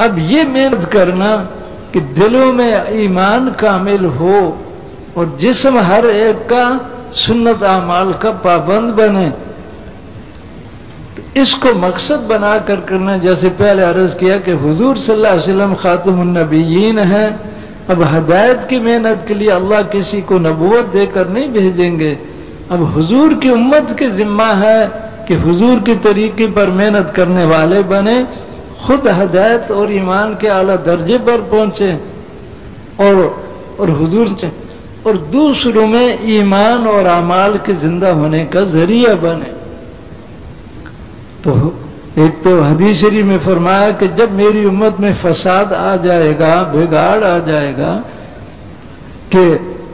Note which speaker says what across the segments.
Speaker 1: اب یہ محنت کرنا کہ دلوں میں ایمان کامل ہو اور جسم ہر ایک کا سنت اعمال کا پابند بنے، تو اس کو مقصد بنا کر کرنا. جیسے پہلے عرض کیا کہ حضور صلی اللہ علیہ وسلم خاتم النبیین ہیں. اب ہدایت کی محنت کے لیے اللہ کسی کو نبوت دے کر نہیں بھیجیں گے. اب حضور کی امت کے ذمہ ہے کہ حضور کے طریقے پر محنت کرنے والے بنے، خود ہدایت اور ایمان کے اعلیٰ درجے پر پہنچے اور حضور سے اور دوسروں میں ایمان اور اعمال کے زندہ ہونے کا ذریعہ بنے. تو ایک تو حدیث شریف میں فرمایا کہ جب میری امت میں فساد آ جائے گا، بگاڑ آ جائے گا، کہ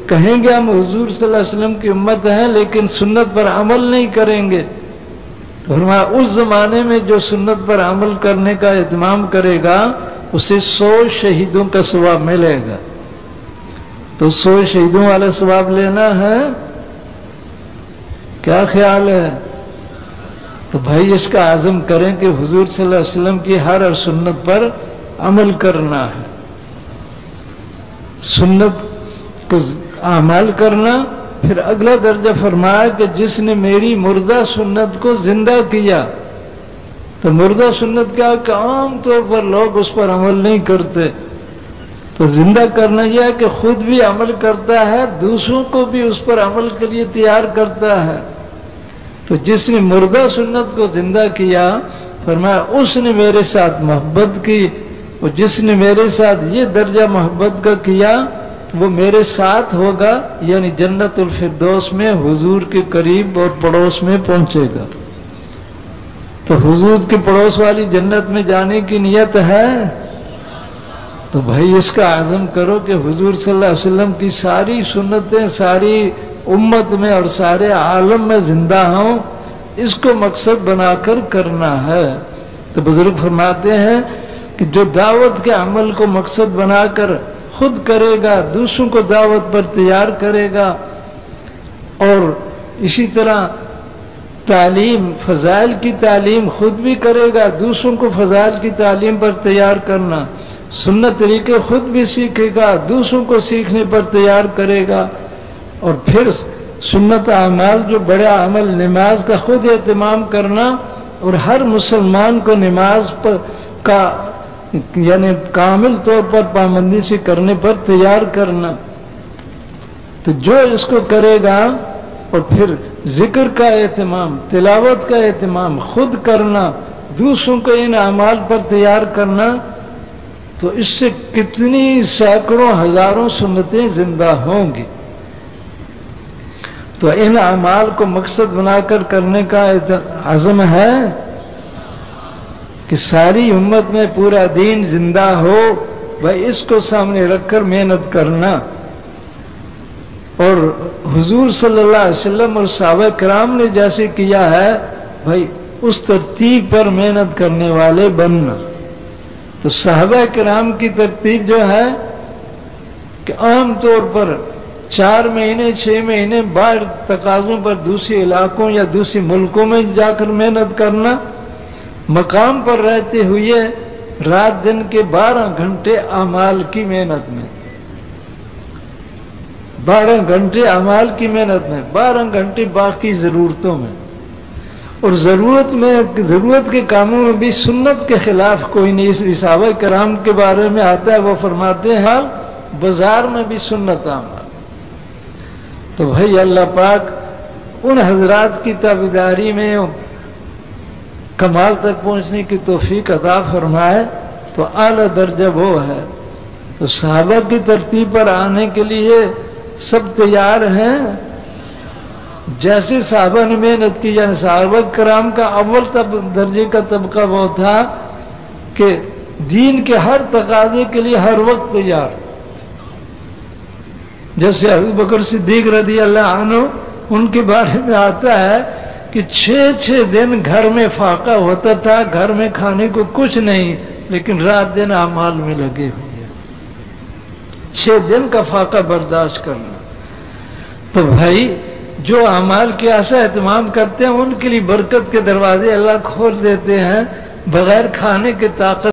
Speaker 1: کہیں گے ہم حضور صلی اللہ علیہ وسلم کی امت ہیں لیکن سنت پر عمل نہیں کریں گے، تو فرمایا اس زمانے میں جو سنت پر عمل کرنے کا اہتمام کرے گا اسے 100 شہیدوں کا ثواب ملے گا. تو 100 شہیدوں والا ثواب لینا ہے، کیا خیال ہے؟ تو بھائی اس کا عزم کریں کہ حضور صلی اللہ علیہ وسلم کی ہر سنت پر عمل کرنا ہے. سنت کو اعمال کرنا. پھر اگلا درجہ فرمایا کہ جس نے میری مردہ سنت کو زندہ کیا. تو مردہ سنت کیا کہ عام طور پر لوگ اس پر عمل نہیں کرتے، تو زندہ کرنا یہ ہے کہ خود بھی عمل کرتا ہے، دوسروں کو بھی اس پر عمل کے لیے تیار کرتا ہے. تو جس نے مردہ سنت کو زندہ کیا، فرمایا اس نے میرے ساتھ محبت کی، اور جس نے میرے ساتھ یہ درجہ محبت کا کیا تو وہ میرے ساتھ ہوگا، یعنی جنت الفردوس میں حضور کے قریب اور پڑوس میں پہنچے گا. تو حضور کے پڑوس والی جنت میں جانے کی نیت ہے تو بھائی اس کا عزم کرو کہ حضور صلی اللہ علیہ وسلم کی ساری سنتیں ساری امت میں اور سارے عالم میں زندہ ہوں. اس کو مقصد بنا کر کرنا ہے. تو بزرگ فرماتے ہیں کہ جو دعوت کے عمل کو مقصد بنا کر خود کرے گا، دوسروں کو دعوت پر تیار کرے گا، اور اسی طرح تعلیم، فضائل کی تعلیم خود بھی کرے گا، دوسروں کو فضائل کی تعلیم پر تیار کرنا، سنت طریقے خود بھی سیکھے گا، دوسروں کو سیکھنے پر تیار کرے گا، اور پھر سنت اعمال جو بڑا عمل نماز کا خود اہتمام کرنا اور ہر مسلمان کو نماز کا یعنی کامل طور پر پابندی سے کرنے پر تیار کرنا. تو جو اس کو کرے گا، اور پھر ذکر کا اہتمام، تلاوت کا اہتمام خود کرنا، دوسروں کو ان اعمال پر تیار کرنا، تو اس سے کتنی سینکڑوں ہزاروں سنتیں زندہ ہوں گی. تو ان اعمال کو مقصد بنا کر کرنے کا عزم ہے کہ ساری امت میں پورا دین زندہ ہو. بھائی اس کو سامنے رکھ کر محنت کرنا. اور حضور صلی اللہ علیہ وسلم اور صحابہ کرام نے جیسے کیا ہے، بھائی اس ترتیب پر محنت کرنے والے بننا. تو صحابہ کرام کی ترتیب جو ہے کہ عام طور پر 4 مہینے 6 مہینے باہر تقاضوں پر دوسرے علاقوں یا دوسرے ملکوں میں جا کر محنت کرنا، مقام پر رہتے ہوئے رات دن کے 12 گھنٹے اعمال کی محنت میں، 12 گھنٹے اعمال کی محنت میں، 12 گھنٹے باقی ضرورتوں میں. اور ضرورت کے کاموں میں بھی سنت کے خلاف کوئی نہیں. اس صحابہ کرام کے بارے میں آتا ہے، وہ فرماتے ہیں بازار میں بھی سنت اعمال. تو بھائی اللہ پاک ان حضرات کی تابعداری میں کمال تک پہنچنے کی توفیق عطا فرمائے. تو اعلیٰ درجہ وہ ہے. تو صحابہ کی ترتیب پر آنے کے لیے سب تیار ہیں. جیسے صحابہ نے محنت کی، یعنی صحابہ کرام کا اول درجے کا طبقہ وہ تھا کہ دین کے ہر تقاضے کے لیے ہر وقت تیار. جیسے ابو بکر صدیق رضی اللہ عنہ، ان کے بارے میں آتا ہے کہ 6 دن گھر میں فاقہ ہوتا تھا، گھر میں کھانے کو کچھ نہیں، لیکن رات دن اعمال میں لگے ہوئے. 6 دن کا فاقہ برداشت کرنا. تو بھائی جو اعمال کے ایسا اہتمام کرتے ہیں ان کے لیے برکت کے دروازے اللہ کھول دیتے ہیں. بغیر کھانے کے طاقت